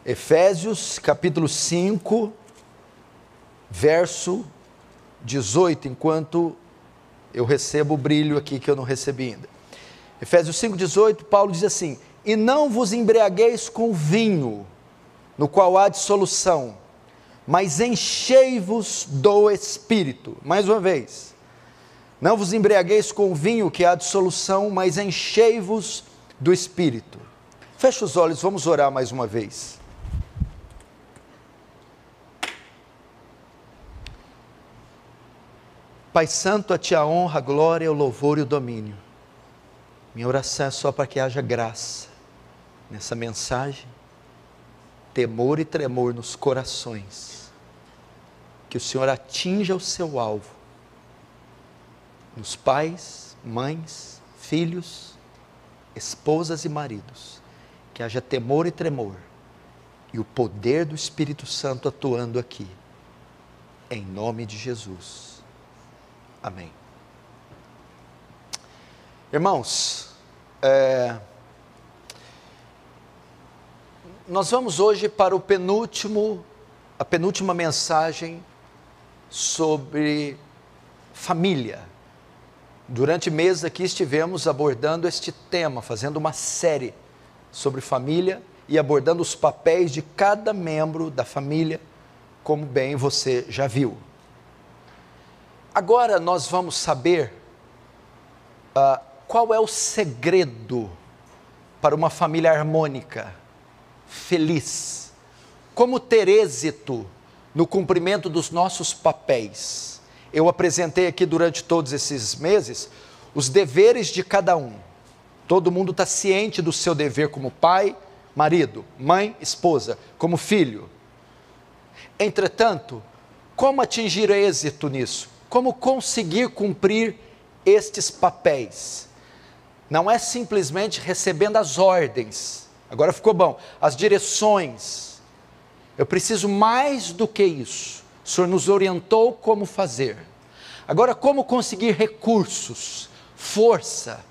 Efésios capítulo 5, verso 18, enquanto eu recebo o brilho aqui que eu não recebi ainda. Efésios 5, 18, Paulo diz assim: e não vos embriagueis com vinho, no qual há dissolução, mas enchei-vos do Espírito. Mais uma vez, não vos embriagueis com vinho que há dissolução, mas enchei-vos do Espírito. Feche os olhos, vamos orar mais uma vez. Pai Santo, a Ti a honra, a glória, o louvor e o domínio. Minha oração é só para que haja graça nessa mensagem, temor e tremor nos corações, que o Senhor atinja o seu alvo, nos pais, mães, filhos, esposas e maridos, que haja temor e tremor, e o poder do Espírito Santo atuando aqui, em nome de Jesus. Amém. Irmãos, nós vamos hoje para a penúltima mensagem sobre família. Durante meses aqui estivemos abordando este tema, fazendo uma série sobre família e abordando os papéis de cada membro da família, como bem você já viu. Agora nós vamos saber qual é o segredo para uma família harmônica, feliz, como ter êxito no cumprimento dos nossos papéis. Eu apresentei aqui durante todos esses meses os deveres de cada um. Todo mundo está ciente do seu dever como pai, marido, mãe, esposa, como filho. Entretanto, como atingir êxito nisso? Como conseguir cumprir estes papéis? Não é simplesmente recebendo as ordens, agora ficou bom, as direções. Eu preciso mais do que isso. O Senhor nos orientou como fazer. Agora, como conseguir recursos, força,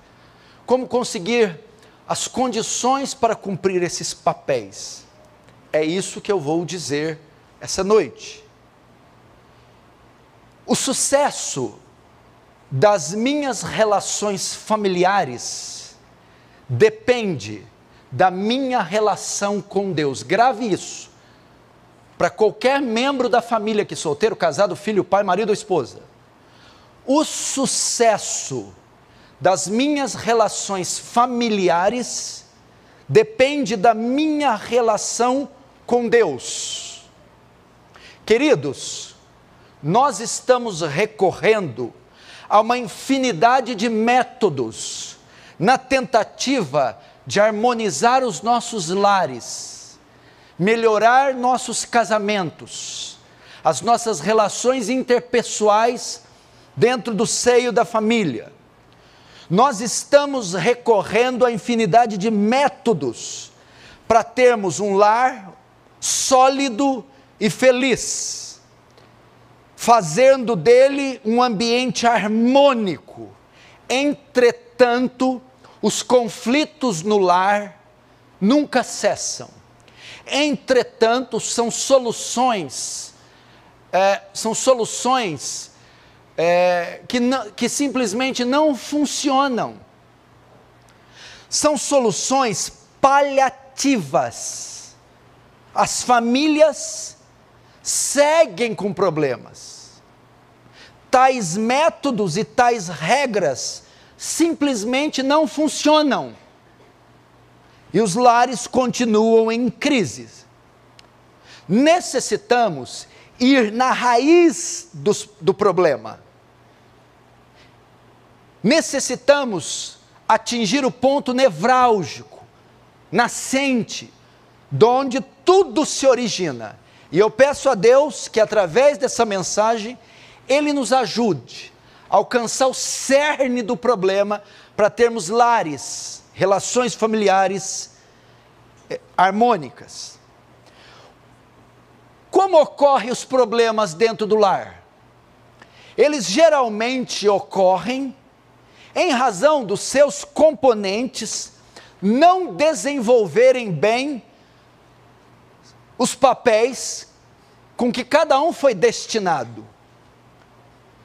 como conseguir as condições para cumprir esses papéis? É isso que eu vou dizer essa noite. O sucesso das minhas relações familiares depende da minha relação com Deus. Grave isso. Para qualquer membro da família aqui, solteiro, casado, filho, pai, marido ou esposa. O sucesso das minhas relações familiares depende da minha relação com Deus. Queridos, nós estamos recorrendo a uma infinidade de métodos na tentativa de harmonizar os nossos lares, melhorar nossos casamentos, as nossas relações interpessoais dentro do seio da família. Nós estamos recorrendo a infinidade de métodos para termos um lar sólido e feliz, fazendo dele um ambiente harmônico. Entretanto, os conflitos no lar nunca cessam. Entretanto, são soluções que simplesmente não funcionam. São soluções paliativas. As famílias seguem com problemas. Tais métodos e tais regras simplesmente não funcionam. E os lares continuam em crise. Necessitamos ir na raiz do problema. Necessitamos atingir o ponto nevrálgico, nascente, de onde tudo se origina. E eu peço a Deus que através dessa mensagem, Ele nos ajude a alcançar o cerne do problema, para termos lares, relações familiares harmônicas. Como ocorrem os problemas dentro do lar? Eles geralmente ocorrem em razão dos seus componentes não desenvolverem bem os papéis com que cada um foi destinado.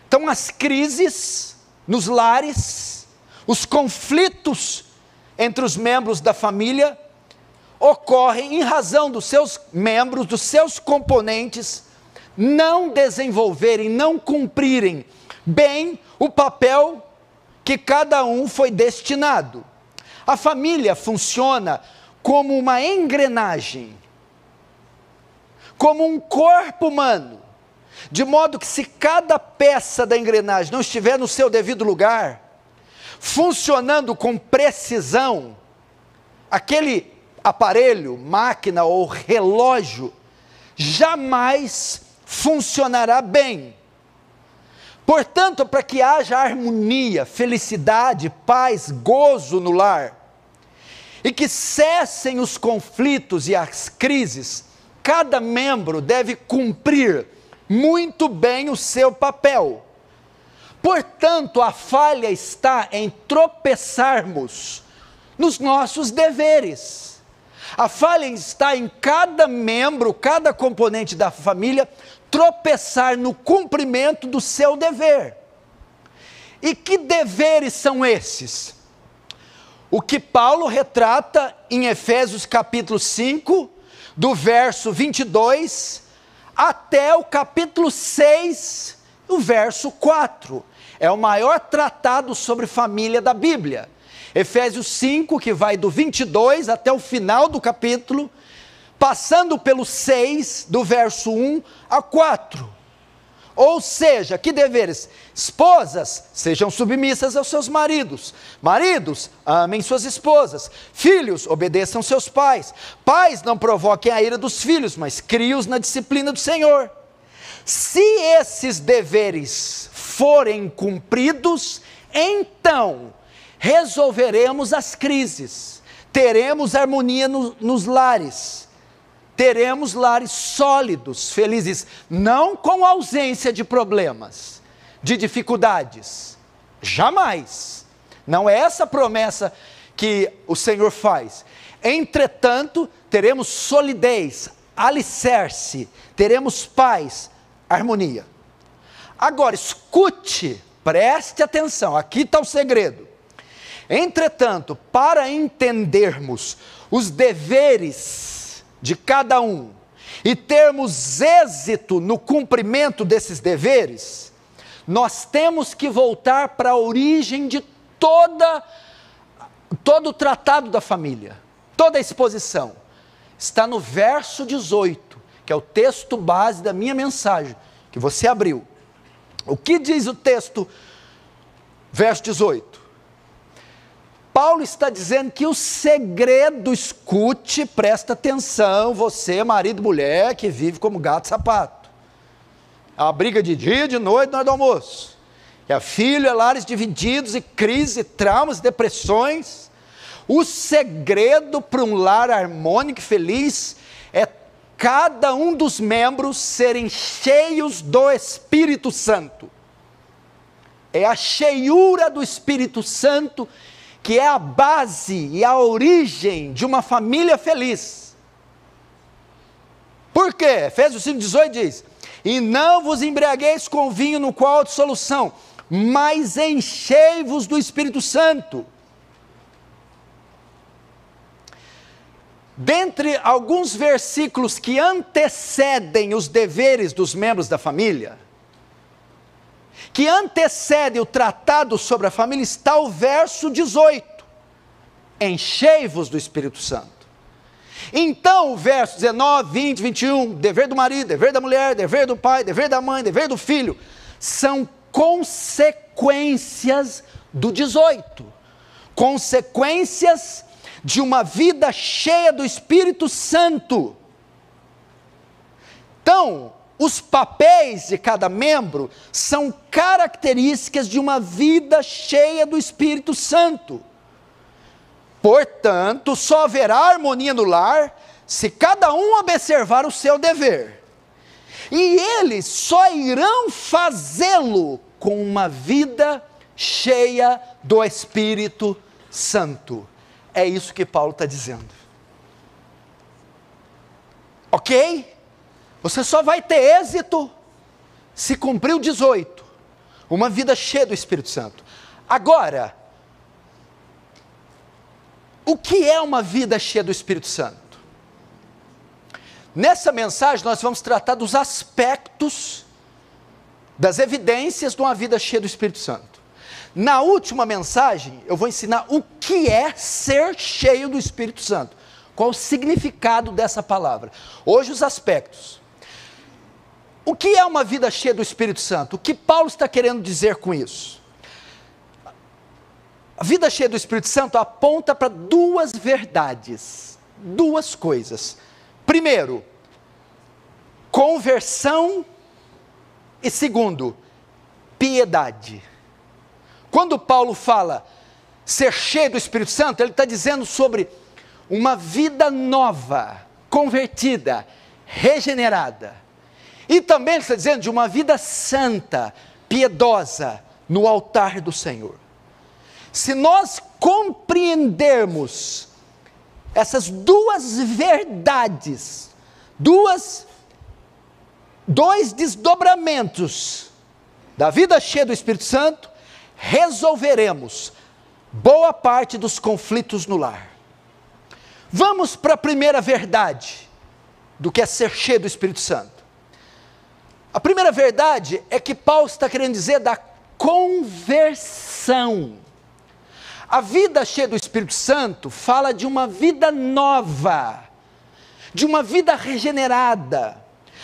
Então, as crises nos lares, os conflitos entre os membros da família, ocorrem em razão dos seus membros, dos seus componentes, não desenvolverem, não cumprirem bem o papel que cada um foi destinado. A família funciona como uma engrenagem, como um corpo humano, de modo que se cada peça da engrenagem não estiver no seu devido lugar, funcionando com precisão, aquele aparelho, máquina ou relógio, jamais funcionará bem. Portanto, para que haja harmonia, felicidade, paz, gozo no lar, e que cessem os conflitos e as crises, cada membro deve cumprir muito bem o seu papel. Portanto, a falha está em tropeçarmos nos nossos deveres. A falha está em cada membro, cada componente da família, tropeçar no cumprimento do seu dever. E que deveres são esses? O que Paulo retrata em Efésios capítulo 5, do verso 22 até o capítulo 6, o verso 4. É o maior tratado sobre família da Bíblia. Efésios 5, que vai do 22 até o final do capítulo, passando pelo 6, do verso 1 a 4. Ou seja, que deveres? Esposas, sejam submissas aos seus maridos. Maridos, amem suas esposas. Filhos, obedeçam seus pais. Pais, não provoquem a ira dos filhos, mas criem-os na disciplina do Senhor. Se esses deveres forem cumpridos, então resolveremos as crises, teremos harmonia nos lares, teremos lares sólidos, felizes, não com ausência de problemas, de dificuldades, jamais. Não é essa a promessa que o Senhor faz. Entretanto, teremos solidez, alicerce, teremos paz, harmonia. Agora, escute, preste atenção, aqui está o segredo. Entretanto, para entendermos os deveres de cada um e termos êxito no cumprimento desses deveres, nós temos que voltar para a origem de todo o tratado da família, toda a exposição. Está no verso 18, que é o texto base da minha mensagem, que você abriu. O que diz o texto, verso 18? Paulo está dizendo que o segredo, escute, presta atenção, você, marido e mulher, que vive como gato e sapato. A briga de dia e de noite na hora do almoço. E a filho, lares divididos, e crise, traumas, depressões. O segredo para um lar harmônico e feliz é cada um dos membros serem cheios do Espírito Santo. É a cheiura do Espírito Santo que é a base e a origem de uma família feliz. Por quê? Efésios 5,18 diz: e não vos embriagueis com vinho no qual há dissolução, mas enchei-vos do Espírito Santo. Dentre alguns versículos que antecedem os deveres dos membros da família, que antecede o tratado sobre a família, está o verso 18, enchei-vos do Espírito Santo. Então o verso 19, 20, 21, dever do marido, dever da mulher, dever do pai, dever da mãe, dever do filho, são consequências do 18, consequências de uma vida cheia do Espírito Santo. Então, os papéis de cada membro são características de uma vida cheia do Espírito Santo. Portanto, só haverá harmonia no lar se cada um observar o seu dever. E eles só irão fazê-lo com uma vida cheia do Espírito Santo. É isso que Paulo está dizendo. Ok? Você só vai ter êxito se cumprir o 18. Uma vida cheia do Espírito Santo. Agora, o que é uma vida cheia do Espírito Santo? Nessa mensagem nós vamos tratar dos aspectos, das evidências de uma vida cheia do Espírito Santo. Na última mensagem eu vou ensinar o que é ser cheio do Espírito Santo. Qual o significado dessa palavra. Hoje os aspectos. O que é uma vida cheia do Espírito Santo? O que Paulo está querendo dizer com isso? A vida cheia do Espírito Santo aponta para duas verdades, duas coisas. Primeiro, conversão e segundo, piedade. Quando Paulo fala ser cheio do Espírito Santo, ele está dizendo sobre uma vida nova, convertida, regenerada. E também ele está dizendo de uma vida santa, piedosa, no altar do Senhor. Se nós compreendermos essas duas verdades, dois desdobramentos da vida cheia do Espírito Santo, resolveremos boa parte dos conflitos no lar. Vamos para a primeira verdade do que é ser cheio do Espírito Santo. A primeira verdade é que Paulo está querendo dizer da conversão. A vida cheia do Espírito Santo fala de uma vida nova, de uma vida regenerada,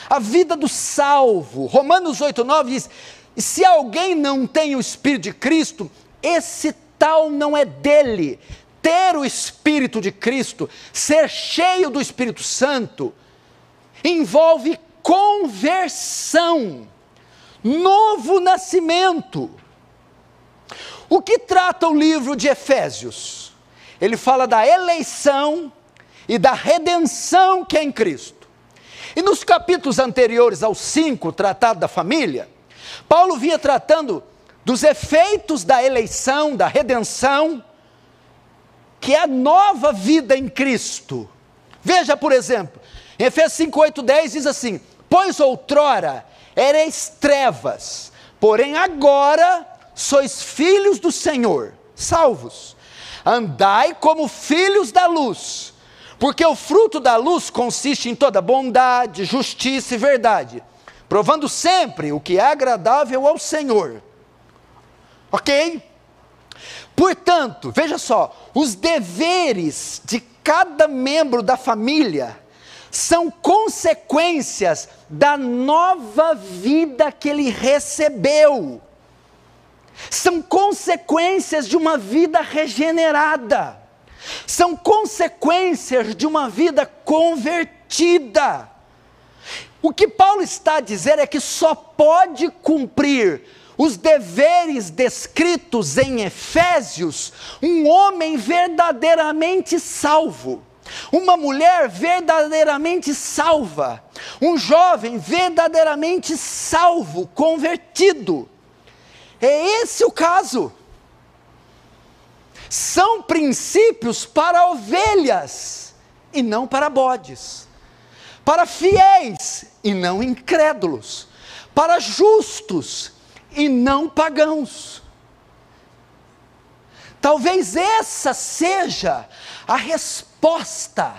a vida do salvo. Romanos 8,9 diz, e se alguém não tem o Espírito de Cristo, esse tal não é dele. Ter o Espírito de Cristo, ser cheio do Espírito Santo, envolve conversão, novo nascimento. O que trata o livro de Efésios? Ele fala da eleição e da redenção que é em Cristo. E nos capítulos anteriores aos 5, tratado da família, Paulo vinha tratando dos efeitos da eleição, da redenção, que é a nova vida em Cristo. Veja, por exemplo, em Efésios 5, 8, 10 diz assim, pois outrora erais trevas, porém agora sois filhos do Senhor, salvos. Andai como filhos da luz, porque o fruto da luz consiste em toda bondade, justiça e verdade, provando sempre o que é agradável ao Senhor. Ok? Portanto, veja só, os deveres de cada membro da família são consequências da nova vida que ele recebeu. São consequências de uma vida regenerada. São consequências de uma vida convertida. O que Paulo está a dizer é que só pode cumprir os deveres descritos em Efésios um homem verdadeiramente salvo, uma mulher verdadeiramente salva, um jovem verdadeiramente salvo, convertido. É esse o caso. São princípios para ovelhas e não para bodes, para fiéis e não incrédulos, para justos e não pagãos. Talvez essa seja a resposta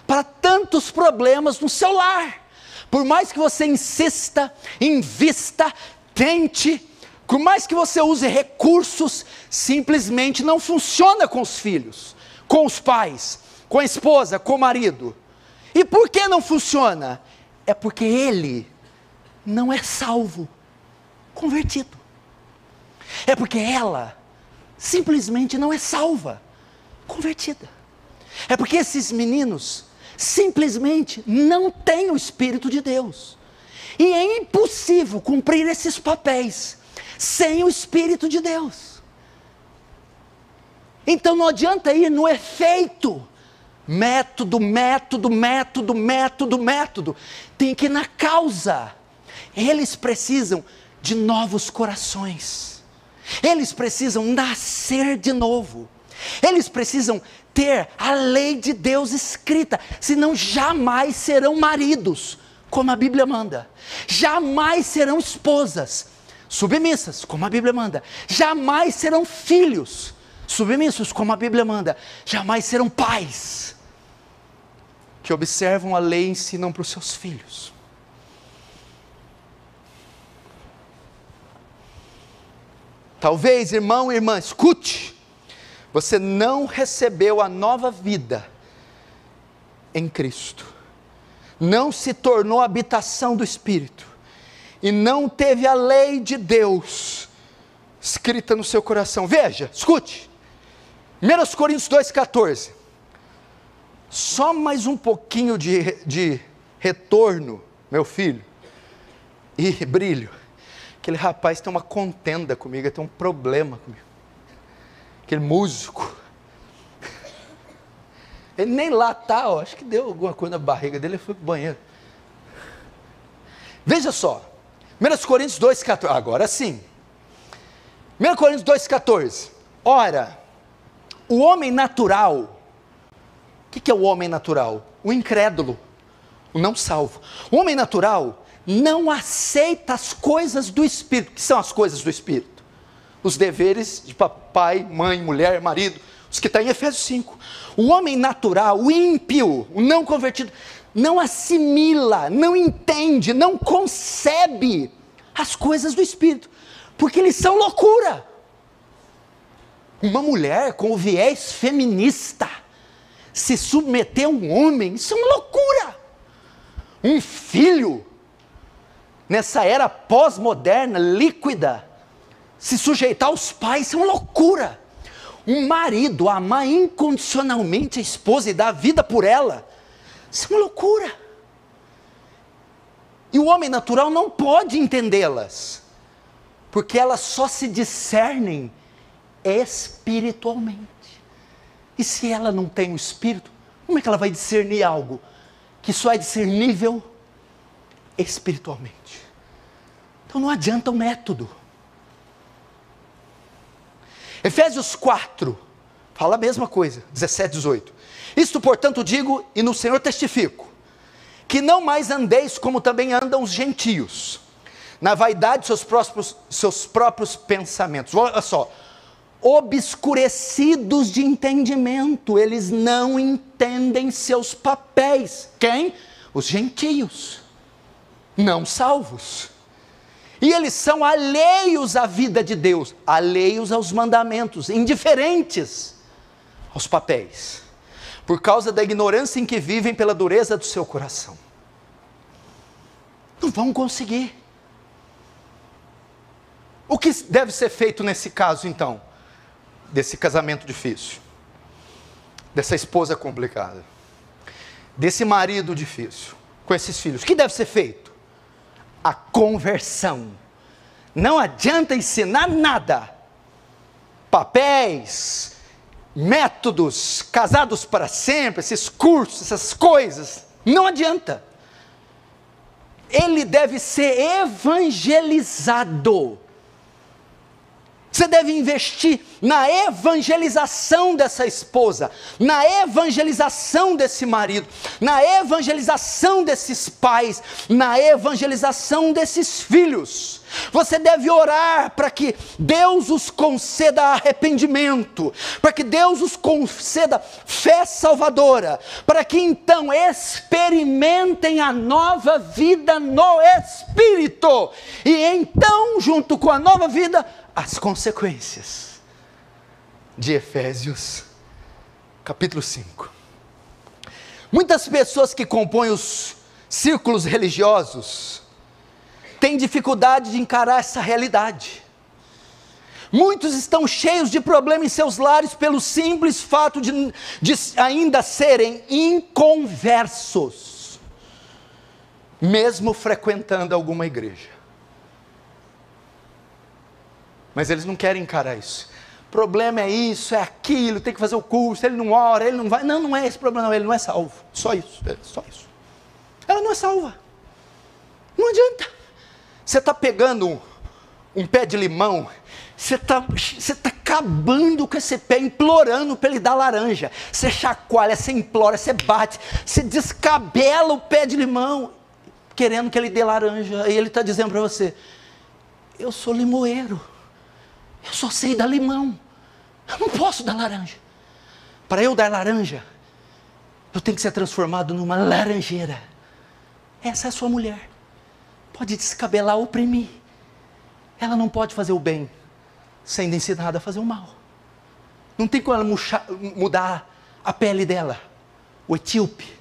para tantos problemas no seu lar. Por mais que você insista, invista, tente, por mais que você use recursos, simplesmente não funciona com os filhos, com os pais, com a esposa, com o marido. E por que não funciona? É porque ele não é salvo, convertido. É porque ela simplesmente não é salva, convertida. É porque esses meninos simplesmente não têm o Espírito de Deus. E é impossível cumprir esses papéis sem o Espírito de Deus. Então não adianta ir no efeito, método, tem que ir na causa. Eles precisam de novos corações, eles precisam nascer de novo, eles precisam ter a lei de Deus escrita, senão jamais serão maridos, como a Bíblia manda. Jamais serão esposas submissas, como a Bíblia manda. Jamais serão filhos submissos, como a Bíblia manda. Jamais serão pais que observam a lei e ensinam para os seus filhos. Talvez, irmão e irmã, escute, você não recebeu a nova vida em Cristo, não se tornou habitação do Espírito, e não teve a lei de Deus escrita no seu coração. Veja, escute, 1 Coríntios 2,14, só mais um pouquinho de retorno, meu filho, e brilho. Aquele rapaz tem uma contenda comigo, tem um problema comigo. Aquele músico. Ele nem lá está, acho que deu alguma coisa na barriga dele, ele foi para o banheiro. Veja só, 1 Coríntios 2,14, agora sim. 1 Coríntios 2,14. Ora, o homem natural, o que é o homem natural? O incrédulo, o não salvo. O homem natural não aceita as coisas do Espírito. Que são as coisas do Espírito? Os deveres de papai, mãe, mulher, marido, os que estão em Efésios 5. O homem natural, o ímpio, o não convertido, não assimila, não entende, não concebe as coisas do Espírito, porque eles são loucura. Uma mulher com o viés feminista se submeter a um homem, isso é uma loucura. Um filho, nessa era pós-moderna, líquida, se sujeitar aos pais, isso é uma loucura. Um marido amar incondicionalmente a esposa e dar vida por ela, isso é uma loucura. E o homem natural não pode entendê-las, porque elas só se discernem espiritualmente. E se ela não tem o Espírito, como é que ela vai discernir algo que só é discernível espiritualmente? Então não adianta o método. Efésios 4, fala a mesma coisa, 17, 18. Isto, portanto, digo, e no Senhor testifico, que não mais andeis como também andam os gentios, na vaidade de seus próprios pensamentos. Olha só, obscurecidos de entendimento, eles não entendem seus papéis. Quem? Os gentios, não salvos. E eles são alheios à vida de Deus, alheios aos mandamentos, indiferentes aos papéis, por causa da ignorância em que vivem pela dureza do seu coração. Não vão conseguir. O que deve ser feito nesse caso então? Desse casamento difícil, dessa esposa complicada, desse marido difícil, com esses filhos, o que deve ser feito? A conversão. Não adianta ensinar nada, papéis, métodos, casados para sempre, esses cursos, essas coisas, não adianta. Ele deve ser evangelizado. Você deve investir na evangelização dessa esposa, na evangelização desse marido, na evangelização desses pais, na evangelização desses filhos. Você deve orar para que Deus os conceda arrependimento, para que Deus os conceda fé salvadora, para que então experimentem a nova vida no Espírito, e então, junto com a nova vida, as consequências de Efésios capítulo 5. Muitas pessoas que compõem os círculos religiosos têm dificuldade de encarar essa realidade. Muitos estão cheios de problemas em seus lares pelo simples fato de ainda serem inconversos, mesmo frequentando alguma igreja. Mas eles não querem encarar isso. O problema é isso, é aquilo, tem que fazer o curso, ele não ora, ele não vai. Não, não é esse problema, não, ele não é salvo. Só isso, só isso. Ela não é salva. Não adianta. Você está pegando um pé de limão, você está acabando com esse pé, implorando para ele dar laranja. Você chacoalha, você implora, você bate, você descabela o pé de limão, querendo que ele dê laranja. E ele está dizendo para você: eu sou limoeiro, eu só sei dar limão, eu não posso dar laranja. Para eu dar laranja, eu tenho que ser transformado numa laranjeira. Essa é a sua mulher. Pode descabelar, oprimir. Ela não pode fazer o bem sendo ensinada a fazer o mal. Não tem como ela mudar a pele dela, o etíope,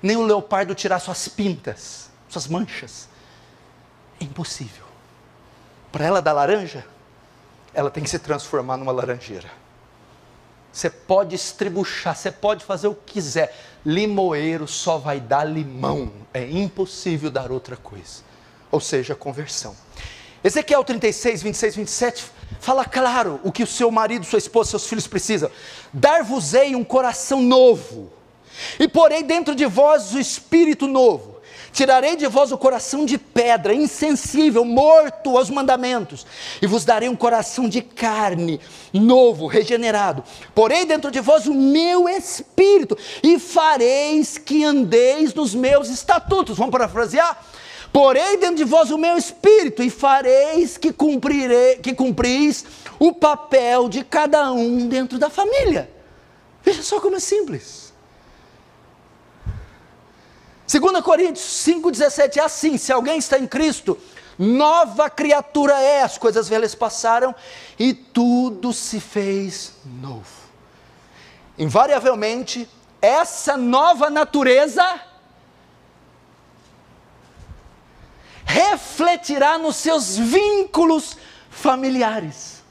nem o leopardo tirar suas pintas, suas manchas. É impossível. Para ela dar laranja, ela tem que se transformar numa laranjeira. Você pode estribuchar, você pode fazer o que quiser. Limoeiro só vai dar limão. É impossível dar outra coisa. Ou seja, conversão. Ezequiel 36, 26, 27, fala claro o que o seu marido, sua esposa, seus filhos precisam. Dar-vos-ei um coração novo, e porei dentro de vós o espírito novo. Tirarei de vós o coração de pedra, insensível, morto aos mandamentos, e vos darei um coração de carne, novo, regenerado. Porei dentro de vós o meu espírito, e fareis que andeis nos meus estatutos. Vamos parafrasear? Porei dentro de vós o meu espírito, e fareis que cumpris o papel de cada um dentro da família. Veja só como é simples. 2 Coríntios 5,17 é assim: se alguém está em Cristo, nova criatura é, as coisas velhas passaram e tudo se fez novo. Invariavelmente, essa nova natureza refletirá nos seus vínculos familiares.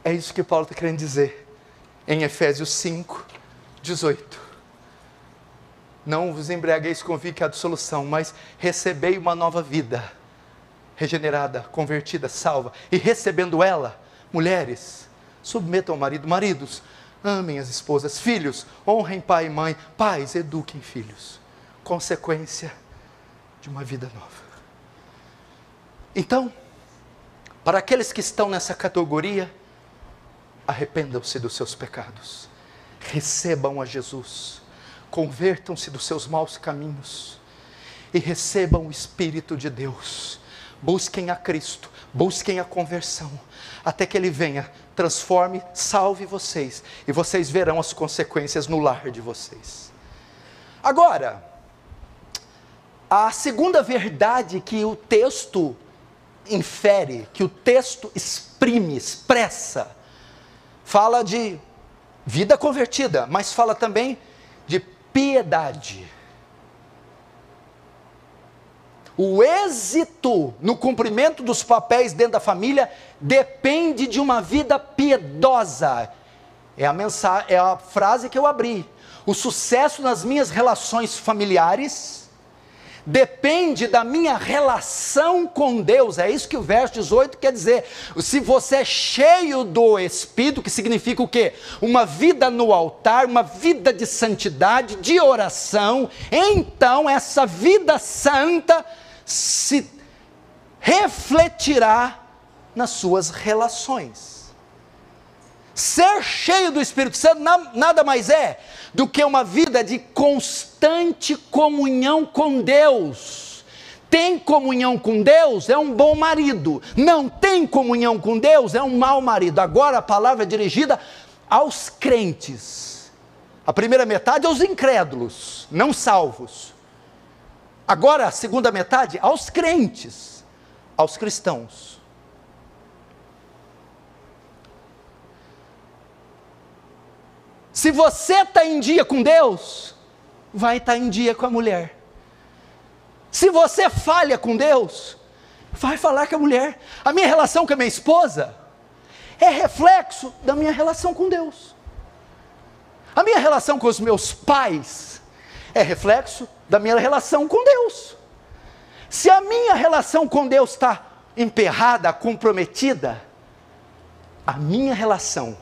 É isso que Paulo está querendo dizer em Efésios 5, 18. Não vos embriagueis com vinho, que é a dissolução, mas recebei uma nova vida, regenerada, convertida, salva. E recebendo ela, mulheres, submetam ao marido. Maridos, amem as esposas. Filhos, honrem pai e mãe. Pais, eduquem filhos. Consequência de uma vida nova. Então, para aqueles que estão nessa categoria, arrependam-se dos seus pecados. Recebam a Jesus. Convertam-se dos seus maus caminhos. E recebam o Espírito de Deus. Busquem a Cristo. Busquem a conversão. Até que Ele venha, transforme, salve vocês. E vocês verão as consequências no lar de vocês. Agora, a segunda verdade que o texto infere, que o texto exprime, expressa, fala de vida convertida, mas fala também de piedade. O êxito no cumprimento dos papéis dentro da família depende de uma vida piedosa. É a frase que eu abri. O sucesso nas minhas relações familiares depende da minha relação com Deus. É isso que o verso 18 quer dizer. Se você é cheio do Espírito, que significa o quê? Uma vida no altar, uma vida de santidade, de oração, então essa vida santa se refletirá nas suas relações. Ser cheio do Espírito Santo nada mais é do que uma vida de constante comunhão com Deus. Tem comunhão com Deus, é um bom marido. Não tem comunhão com Deus, é um mau marido. Agora a palavra é dirigida aos crentes. A primeira metade aos incrédulos, não salvos. Agora a segunda metade aos crentes, aos cristãos. Se você está em dia com Deus, vai estar em dia com a mulher. Se você falha com Deus, vai falar com a mulher. A minha relação com a minha esposa é reflexo da minha relação com Deus. A minha relação com os meus pais é reflexo da minha relação com Deus. Se a minha relação com Deus está emperrada, comprometida, a minha relação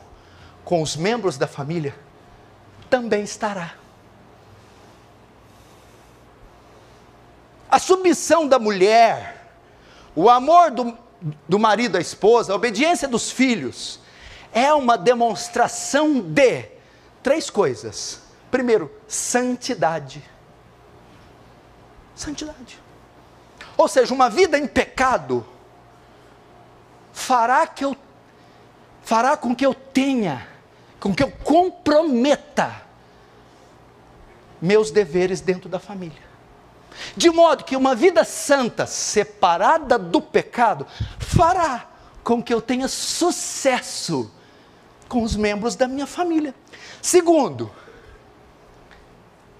com os membros da família também estará. A submissão da mulher, o amor do marido à esposa, a obediência dos filhos, é uma demonstração de 3 coisas. Primeiro, santidade. Santidade. Ou seja, uma vida em pecado fará com que eu tenha, com que eu comprometa meus deveres dentro da família. De modo que uma vida santa, separada do pecado, fará com que eu tenha sucesso com os membros da minha família. Segundo,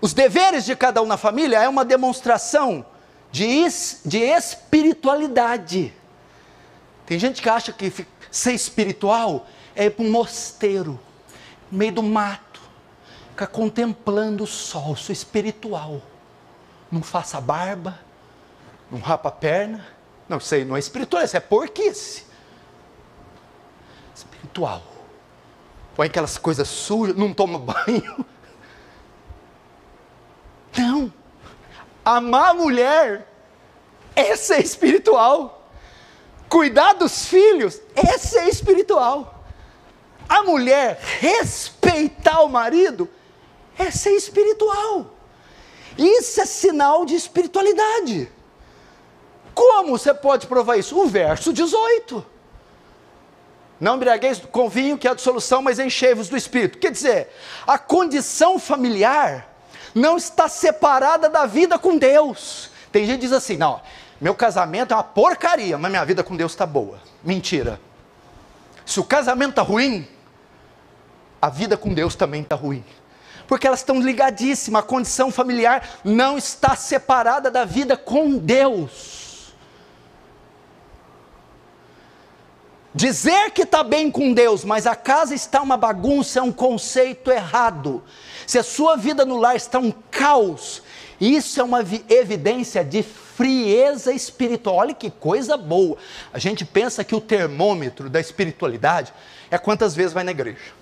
os deveres de cada um na família é uma demonstração de espiritualidade. Tem gente que acha que ser espiritual é ir para um mosteiro, no meio do mato, ficar contemplando o sol. Sou espiritual. Não faça barba, não rapa a perna. Não, isso aí não é espiritual, isso é porquice. Espiritual. Põe aquelas coisas sujas, não toma banho. Não. Amar a mulher é ser espiritual. Cuidar dos filhos é ser espiritual. A mulher respeitar o marido é ser espiritual. Isso é sinal de espiritualidade. Como você pode provar isso? O verso 18. Não embriagueis com vinho, que é a dissolução, mas enchei-vos do Espírito. Quer dizer, a condição familiar não está separada da vida com Deus. Tem gente que diz assim, não, meu casamento é uma porcaria, mas minha vida com Deus está boa. Mentira. Se o casamento está ruim, a vida com Deus também está ruim. Porque elas estão ligadíssimas, a condição familiar não está separada da vida com Deus. Dizer que está bem com Deus, mas a casa está uma bagunça, é um conceito errado. Se a sua vida no lar está um caos, isso é uma evidência de frieza espiritual. Olha que coisa boa. A gente pensa que o termômetro da espiritualidade é quantas vezes vai na igreja,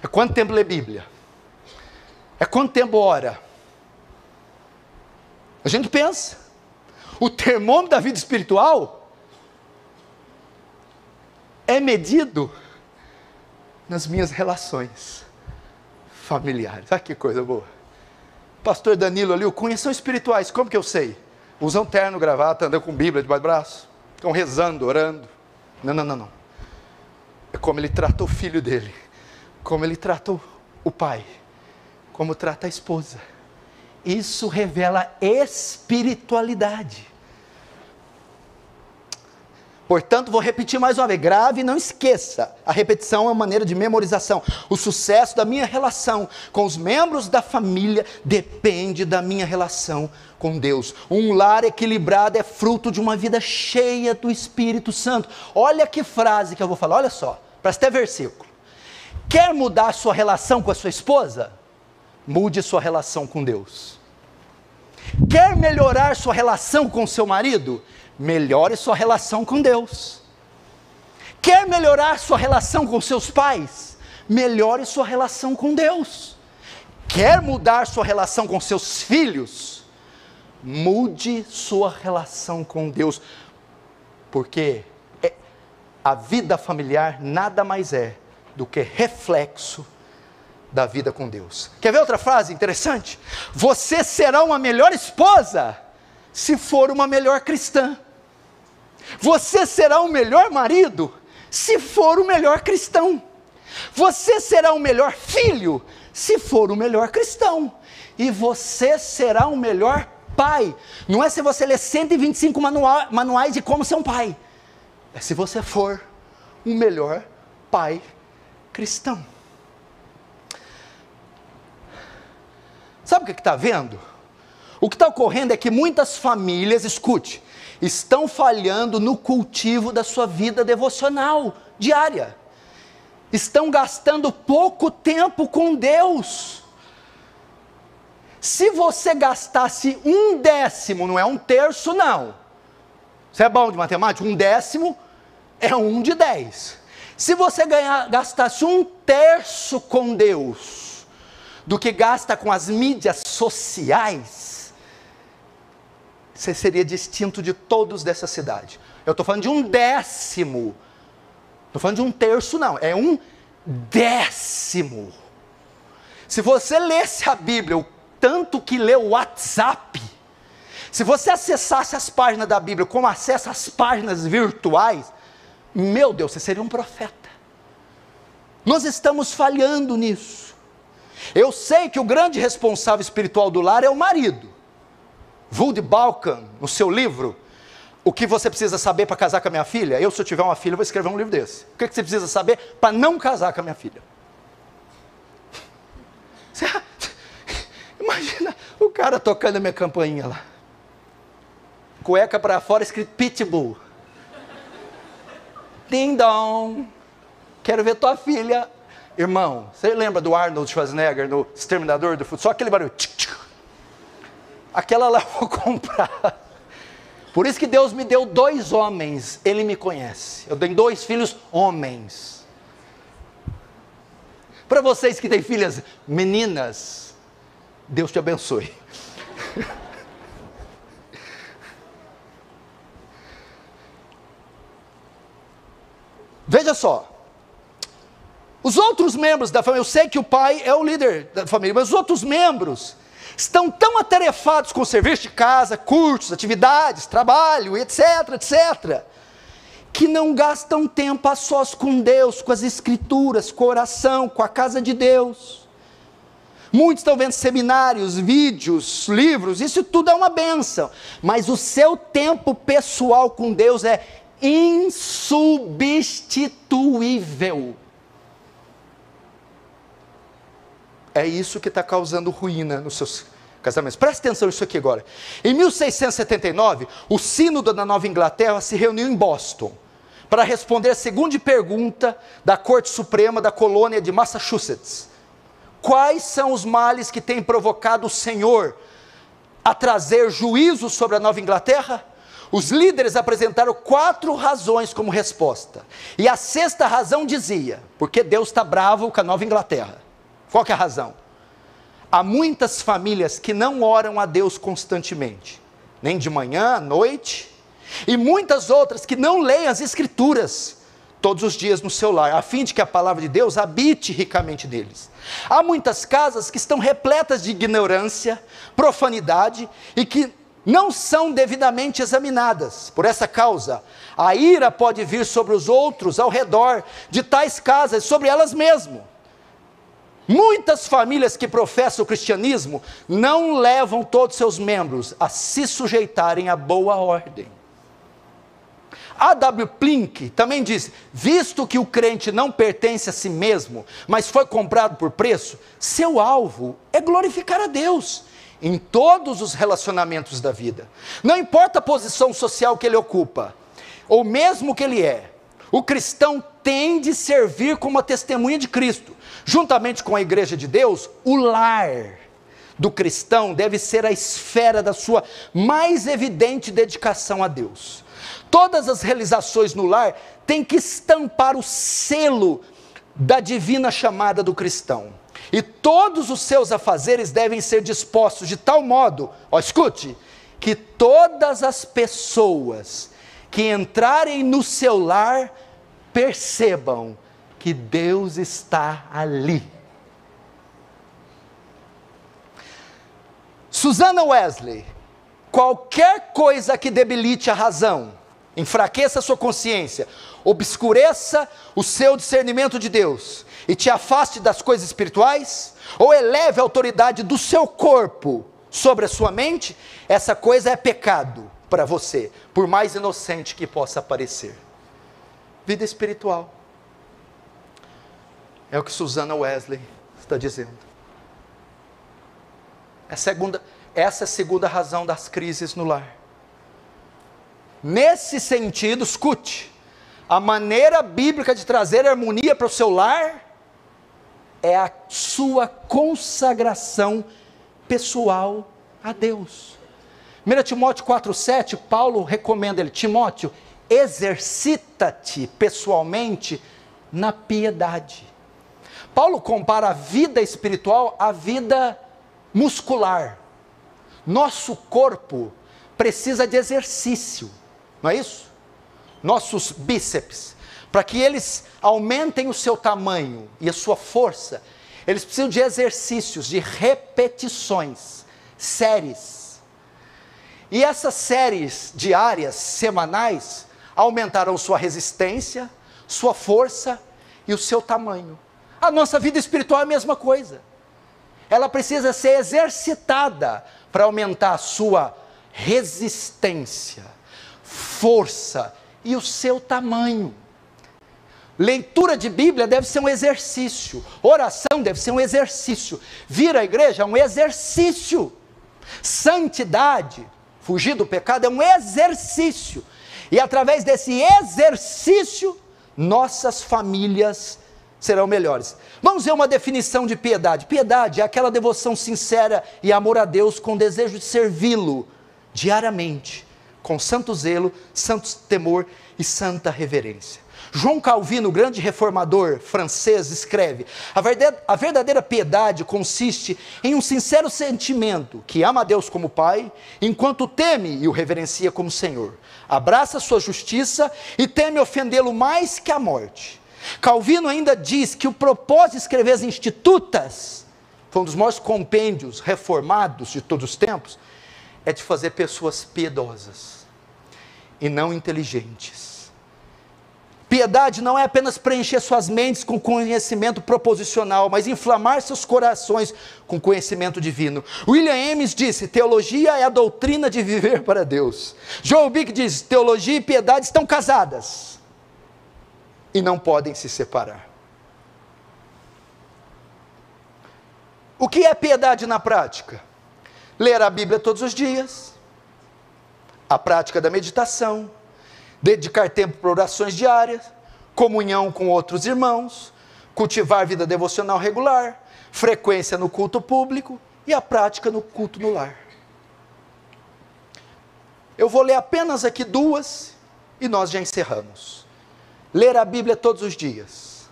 é quanto tempo lê Bíblia, é quanto tempo ora. A gente pensa, o termômetro da vida espiritual é medido nas minhas relações familiares. Olha que coisa boa. Pastor Danilo ali, Cunha, são espirituais, como que eu sei? Usam terno, gravata, andam com Bíblia debaixo do braço, estão rezando, orando. Não. É como ele trata o filho dele, como ele trata o pai, como trata a esposa. Isso revela espiritualidade. Portanto, vou repetir mais uma vez, grave e não esqueça, a repetição é uma maneira de memorização. O sucesso da minha relação com os membros da família depende da minha relação com Deus. Um lar equilibrado é fruto de uma vida cheia do Espírito Santo. Olha que frase que eu vou falar, olha só, presta até versículo. Quer mudar a sua relação com a sua esposa? Mude sua relação com Deus. Quer melhorar sua relação com seu marido? Melhore sua relação com Deus. Quer melhorar sua relação com seus pais? Melhore sua relação com Deus. Quer mudar sua relação com seus filhos? Mude sua relação com Deus. Porque a vida familiar nada mais é do que reflexo da vida com Deus. Quer ver outra frase interessante? Você será uma melhor esposa se for uma melhor cristã. Você será um melhor marido se for o melhor cristão. Você será um melhor filho se for o melhor cristão. E você será um melhor pai. Não é se você ler 125 manuais de como ser um pai. É se você for um melhor pai cristão. Sabe o que está vendo? O que está ocorrendo é que muitas famílias, escute, estão falhando no cultivo da sua vida devocional diária. Estão gastando pouco tempo com Deus. Se você gastasse 1/10, não é 1/3 não. Você é bom de matemática? 1/10 é 1 de 10. Se você gastasse 1/3 com Deus, do que gasta com as mídias sociais, você seria distinto de todos dessa cidade. Eu estou falando de 1/10. Não estou falando de 1/3, não. É 1/10. Se você lesse a Bíblia, o tanto que lê o WhatsApp, se você acessasse as páginas da Bíblia como acessa as páginas virtuais, meu Deus, você seria um profeta. Nós estamos falhando nisso. Eu sei que o grande responsável espiritual do lar é o marido. Woody Balkan, no seu livro, O que você precisa saber para casar com a minha filha? Se eu tiver uma filha, vou escrever um livro desse. O que você precisa saber para não casar com a minha filha? Imagina o cara tocando a minha campainha lá. Cueca para fora, escrito Pitbull. Ding dong. Quero ver tua filha. Irmão, você lembra do Arnold Schwarzenegger no Exterminador do Futuro? Só aquele barulho. Aquela lá eu vou comprar. Por isso que Deus me deu 2 homens. Ele me conhece. Eu tenho 2 filhos homens. Para vocês que têm filhas meninas, Deus te abençoe. Veja só. Os outros membros da família, eu sei que o pai é o líder da família, mas os outros membros estão tão atarefados com o serviço de casa, cursos, atividades, trabalho, etc, etc, que não gastam tempo a sós com Deus, com as escrituras, com a oração, com a casa de Deus. Muitos estão vendo seminários, vídeos, livros, isso tudo é uma bênção, mas o seu tempo pessoal com Deus é insubstituível. É isso que está causando ruína nos seus casamentos. Presta atenção nisso aqui agora. Em 1679, o Sínodo da Nova Inglaterra se reuniu em Boston para responder a seguinte pergunta da Corte Suprema da colônia de Massachusetts: quais são os males que têm provocado o Senhor a trazer juízo sobre a Nova Inglaterra? Os líderes apresentaram 4 razões como resposta. E a 6ª razão dizia: porque Deus está bravo com a Nova Inglaterra. Qual que é a razão? Há muitas famílias que não oram a Deus constantemente, nem de manhã, à noite, e muitas outras que não leem as Escrituras todos os dias no seu lar, a fim de que a palavra de Deus habite ricamente neles. Há muitas casas que estão repletas de ignorância, profanidade, e que não são devidamente examinadas. Por essa causa, a ira pode vir sobre os outros ao redor de tais casas, sobre elas mesmas. Muitas famílias que professam o cristianismo não levam todos seus membros a se sujeitarem à boa ordem. A.W. Plink também diz: visto que o crente não pertence a si mesmo, mas foi comprado por preço, seu alvo é glorificar a Deus em todos os relacionamentos da vida. Não importa a posição social que ele ocupa, ou mesmo que ele é, o cristão tem de servir como uma testemunha de Cristo. Juntamente com a igreja de Deus, o lar do cristão deve ser a esfera da sua mais evidente dedicação a Deus. Todas as realizações no lar têm que estampar o selo da divina chamada do cristão. E todos os seus afazeres devem ser dispostos de tal modo, escute, que todas as pessoas que entrarem no seu lar percebam que Deus está ali. Susana Wesley: qualquer coisa que debilite a razão, enfraqueça a sua consciência, obscureça o seu discernimento de Deus e te afaste das coisas espirituais, ou eleve a autoridade do seu corpo sobre a sua mente, essa coisa é pecado para você, por mais inocente que possa parecer. Vida espiritual. É o que Susana Wesley está dizendo. Essa é a segunda razão das crises no lar. Nesse sentido, escute, a maneira bíblica de trazer harmonia para o seu lar é a sua consagração pessoal a Deus. 1 Timóteo 4,7, Paulo recomenda ele: Timóteo, exercita-te pessoalmente na piedade. Paulo compara a vida espiritual à vida muscular. Nosso corpo precisa de exercício, não é isso? nossos bíceps, para que eles aumentem o seu tamanho e a sua força, eles precisam de exercícios, de repetições, séries. E essas séries diárias, semanais, aumentarão sua resistência, sua força e o seu tamanho. A nossa vida espiritual é a mesma coisa. Ela precisa ser exercitada para aumentar a sua resistência, força e o seu tamanho. Leitura de Bíblia deve ser um exercício, oração deve ser um exercício, vir à igreja é um exercício, santidade, fugir do pecado é um exercício, e através desse exercício, nossas famílias serão melhores. Vamos ver uma definição de piedade. Piedade é aquela devoção sincera e amor a Deus com desejo de servi-lo diariamente, com santo zelo, santo temor e santa reverência. João Calvino, o grande reformador francês, escreve: a verdadeira piedade consiste em um sincero sentimento que ama a Deus como Pai, enquanto teme e o reverencia como Senhor, abraça sua justiça e teme ofendê-lo mais que a morte. Calvino ainda diz que o propósito de escrever as Institutas, foi um dos maiores compêndios reformados de todos os tempos, é de fazer pessoas piedosas e não inteligentes. Piedade não é apenas preencher suas mentes com conhecimento proposicional, mas inflamar seus corações com conhecimento divino. William James disse: teologia é a doutrina de viver para Deus. Joel Bick diz: teologia e piedade estão casadas e não podem se separar. O que é piedade na prática? Ler a Bíblia todos os dias, a prática da meditação, dedicar tempo para orações diárias, comunhão com outros irmãos, cultivar vida devocional regular, frequência no culto público e a prática no culto no lar. Eu vou ler apenas aqui duas e nós já encerramos. Ler a Bíblia todos os dias.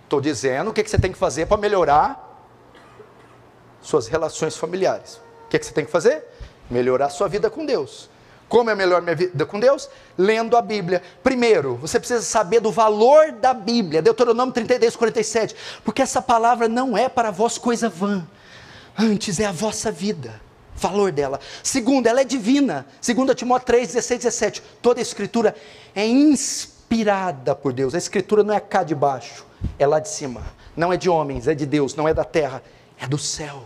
Estou dizendo o que você tem que fazer para melhorar suas relações familiares. O que você tem que fazer? Melhorar sua vida com Deus. Como é melhor minha vida com Deus? Lendo a Bíblia. Primeiro, você precisa saber do valor da Bíblia. Deuteronômio 33, 47. Porque essa palavra não é para vós coisa vã. Antes é a vossa vida. Valor dela. Segundo, ela é divina. 2 Timóteo 3, 16, 17. Toda a Escritura é inspirada por Deus. A Escritura não é cá de baixo, é lá de cima. Não é de homens, é de Deus. Não é da terra, é do céu.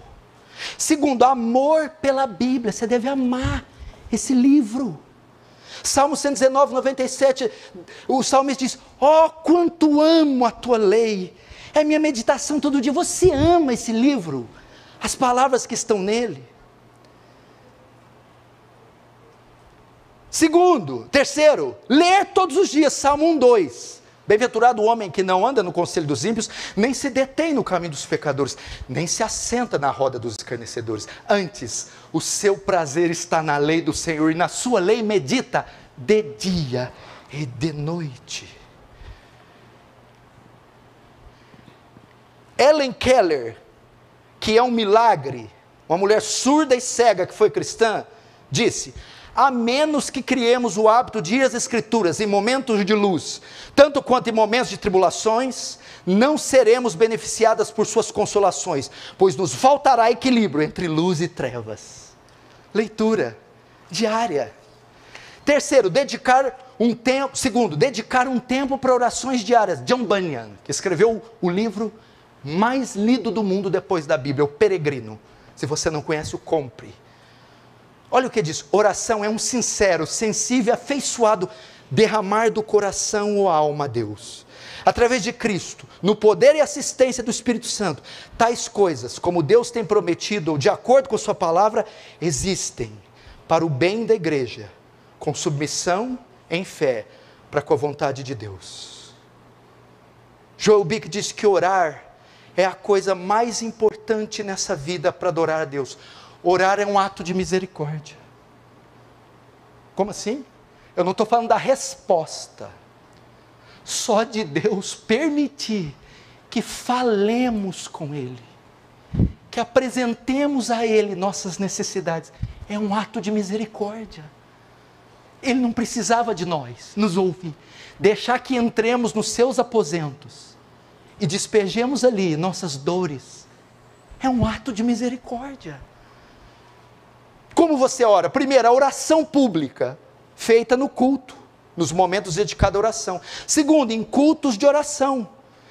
Segundo, amor pela Bíblia. Você deve amar esse livro. Salmo 119, 97, o salmista diz: ó, quanto amo a tua lei, é minha meditação todo dia. Você ama esse livro, as palavras que estão nele. Terceiro, ler todos os dias, Salmo 1, 2. Bem-aventurado o homem que não anda no conselho dos ímpios, nem se detém no caminho dos pecadores, nem se assenta na roda dos escarnecedores. Antes, o seu prazer está na lei do Senhor, e na sua lei medita de dia e de noite. Helen Keller, que é um milagre, uma mulher surda e cega que foi cristã, disse: a menos que criemos o hábito de ir às Escrituras em momentos de luz, tanto quanto em momentos de tribulações, não seremos beneficiadas por suas consolações, pois nos faltará equilíbrio entre luz e trevas. Leitura diária. Terceiro, dedicar um tempo. Segundo, dedicar um tempo para orações diárias. John Bunyan, que escreveu o livro mais lido do mundo depois da Bíblia, O Peregrino. Se você não conhece, o compre. Olha o que diz: oração é um sincero, sensível, afeiçoado derramar do coração ou alma a Deus. Através de Cristo, no poder e assistência do Espírito Santo, tais coisas, como Deus tem prometido, ou de acordo com sua palavra, existem para o bem da igreja, com submissão em fé, para com a vontade de Deus. Joel Bick diz que orar é a coisa mais importante nessa vida para adorar a Deus. Orar é um ato de misericórdia. Como assim? Eu não estou falando da resposta. Só de Deus permitir que falemos com Ele, que apresentemos a Ele nossas necessidades, é um ato de misericórdia. Ele não precisava de nós nos ouvir. Deixar que entremos nos seus aposentos e despejemos ali nossas dores, é um ato de misericórdia. Como você ora? Primeiro, a oração pública, feita no culto, nos momentos dedicados à oração. Segundo, em cultos de oração,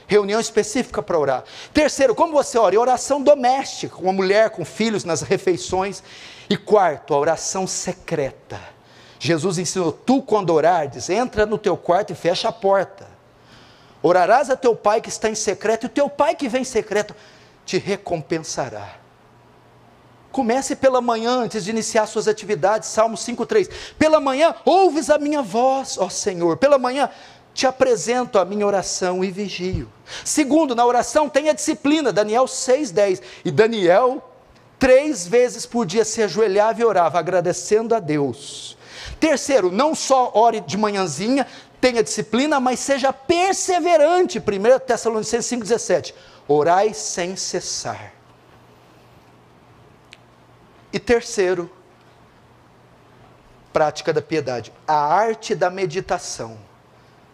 reunião específica para orar. Terceiro, como você ora? Em oração doméstica, com a mulher, com filhos, nas refeições. E quarto, a oração secreta. Jesus ensinou, tu quando orares, entra no teu quarto e fecha a porta. Orarás a teu pai que está em secreto, e o teu pai que vem em secreto te recompensará. Comece pela manhã, antes de iniciar suas atividades, Salmo 5,3. Pela manhã, ouves a minha voz, ó Senhor. Pela manhã, te apresento a minha oração e vigio. Segundo, na oração tenha disciplina, Daniel 6,10. E Daniel, 3 vezes por dia se ajoelhava e orava, agradecendo a Deus. Terceiro, não só ore de manhãzinha, tenha disciplina, mas seja perseverante. 1 Tessalonicenses 5,17. Orai sem cessar. E terceiro, prática da piedade, a arte da meditação.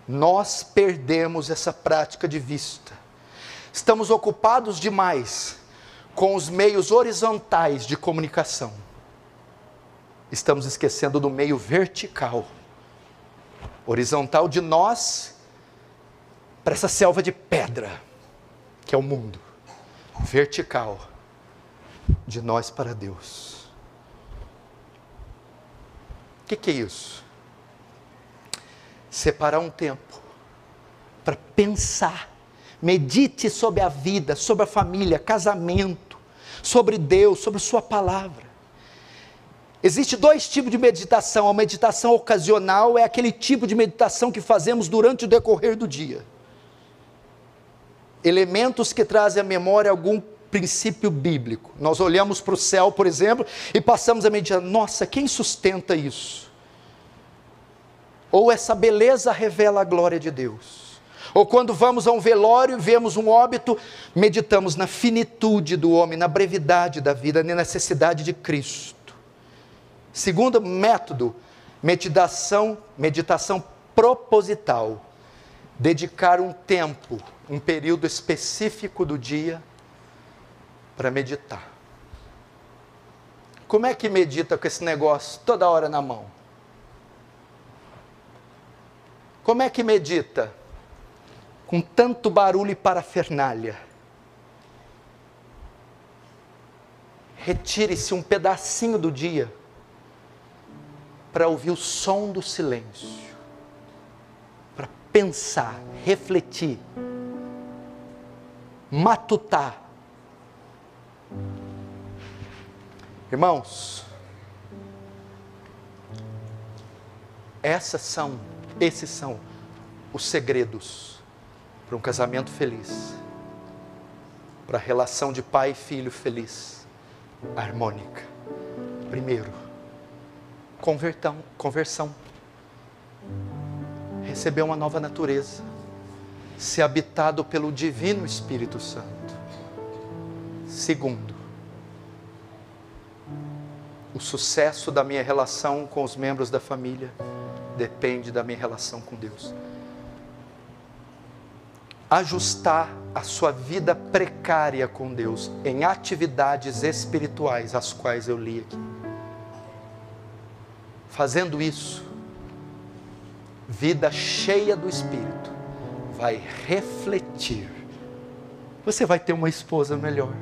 Nós perdemos essa prática de vista. Estamos ocupados demais com os meios horizontais de comunicação. Estamos esquecendo do meio vertical. Horizontal de nós para essa selva de pedra, que é o mundo. Vertical, de nós para Deus. O que é isso? Separar um tempo para pensar. Medite sobre a vida, sobre a família, casamento, sobre Deus, sobre sua palavra. Existem 2 tipos de meditação. A meditação ocasional é aquele tipo de meditação que fazemos durante o decorrer do dia. Elementos que trazem à memória algum princípio bíblico. Nós olhamos para o céu, por exemplo, e passamos a meditar, nossa, quem sustenta isso? Ou essa beleza revela a glória de Deus. Ou quando vamos a um velório e vemos um óbito, meditamos na finitude do homem, na brevidade da vida, na necessidade de Cristo. Segundo método, meditação proposital. Dedicar um tempo, um período específico do dia para meditar. Como é que medita com esse negócio toda hora na mão? Como é que medita com tanto barulho e parafernália? Retire-se um pedacinho do dia para ouvir o som do silêncio, para pensar, refletir, matutar. Irmãos, esses são os segredos para um casamento feliz, para a relação de pai e filho feliz, harmônica. Primeiro, conversão, receber uma nova natureza, ser habitado pelo divino Espírito Santo. Segundo, o sucesso da minha relação com os membros da família depende da minha relação com Deus. Ajustar a sua vida precária com Deus em atividades espirituais, as quais eu li aqui. Fazendo isso, vida cheia do Espírito vai refletir. Você vai ter uma esposa melhor.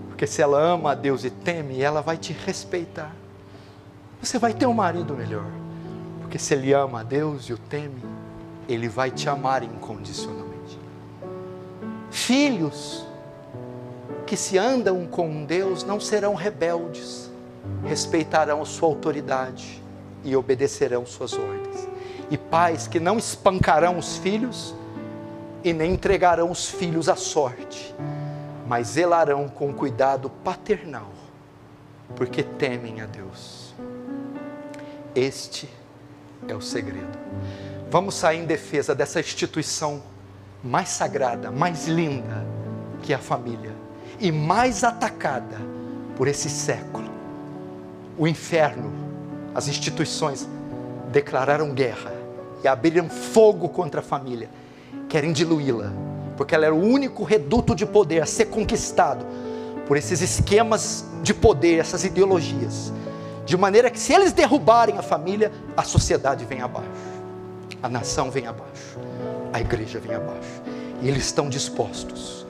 Porque se ela ama a Deus e teme, ela vai te respeitar. Você vai ter um marido melhor. Porque se ele ama a Deus e o teme, ele vai te amar incondicionalmente. Filhos que se andam com Deus não serão rebeldes, respeitarão sua autoridade e obedecerão suas ordens. E pais que não espancarão os filhos e nem entregarão os filhos à sorte, mas zelarão com cuidado paternal, porque temem a Deus. Este é o segredo. Vamos sair em defesa dessa instituição mais sagrada, mais linda que é a família, e mais atacada por esse século. O inferno, as instituições declararam guerra e abriram fogo contra a família. Querem diluí-la, porque ela era o único reduto de poder a ser conquistado por esses esquemas de poder, essas ideologias. De maneira que se eles derrubarem a família, a sociedade vem abaixo, a nação vem abaixo, a igreja vem abaixo. E eles estão dispostos.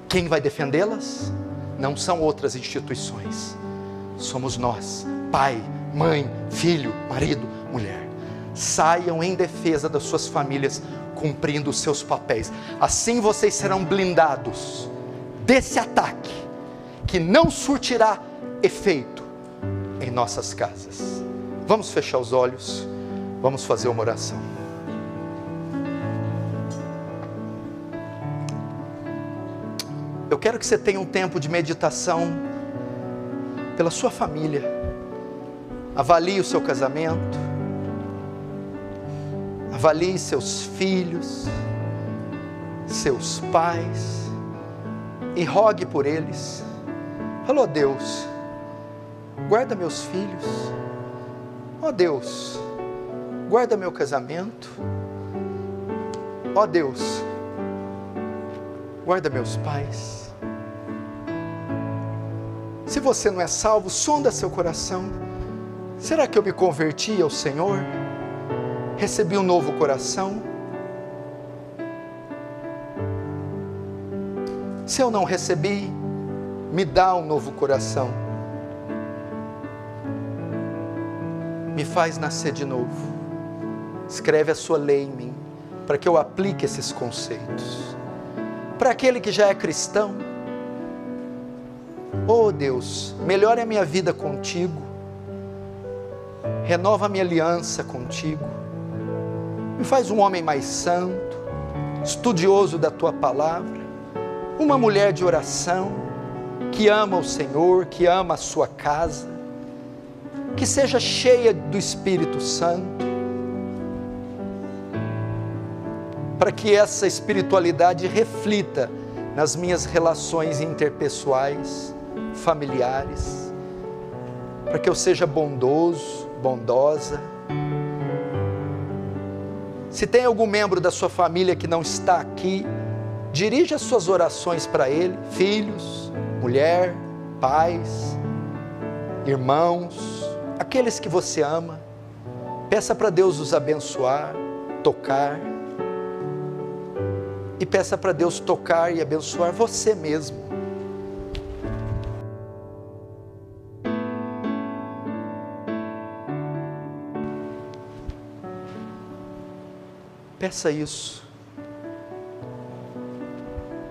Quem vai defendê-las? Não são outras instituições. Somos nós, pai, mãe, filho, marido, mulher. Saiam em defesa das suas famílias, cumprindo os seus papéis. Assim vocês serão blindados desse ataque, que não surtirá efeito em nossas casas. Vamos fechar os olhos, vamos fazer uma oração. Eu quero que você tenha um tempo de meditação pela sua família. Avalie o seu casamento, avalie seus filhos, seus pais, e rogue por eles. Fala: ó Deus, guarda meus filhos. Ó Deus, guarda meu casamento. Ó Deus, guarda meus pais. Se você não é salvo, sonda seu coração. Será que eu me converti ao Senhor? Recebi um novo coração? Se eu não recebi, me dá um novo coração. Me faz nascer de novo. Escreve a sua lei em mim, para que eu aplique esses conceitos. Para aquele que já é cristão, oh Deus, melhore a minha vida contigo, renova a minha aliança contigo, me faz um homem mais santo, estudioso da tua palavra, uma mulher de oração, que ama o Senhor, que ama a sua casa, que seja cheia do Espírito Santo, para que essa espiritualidade reflita nas minhas relações interpessoais, familiares, para que eu seja bondoso, bondosa. Se tem algum membro da sua família que não está aqui, dirija as suas orações para ele, filhos, mulher, pais, irmãos, aqueles que você ama. Peça para Deus os abençoar, tocar, e peça para Deus tocar e abençoar você mesmo. Peça isso.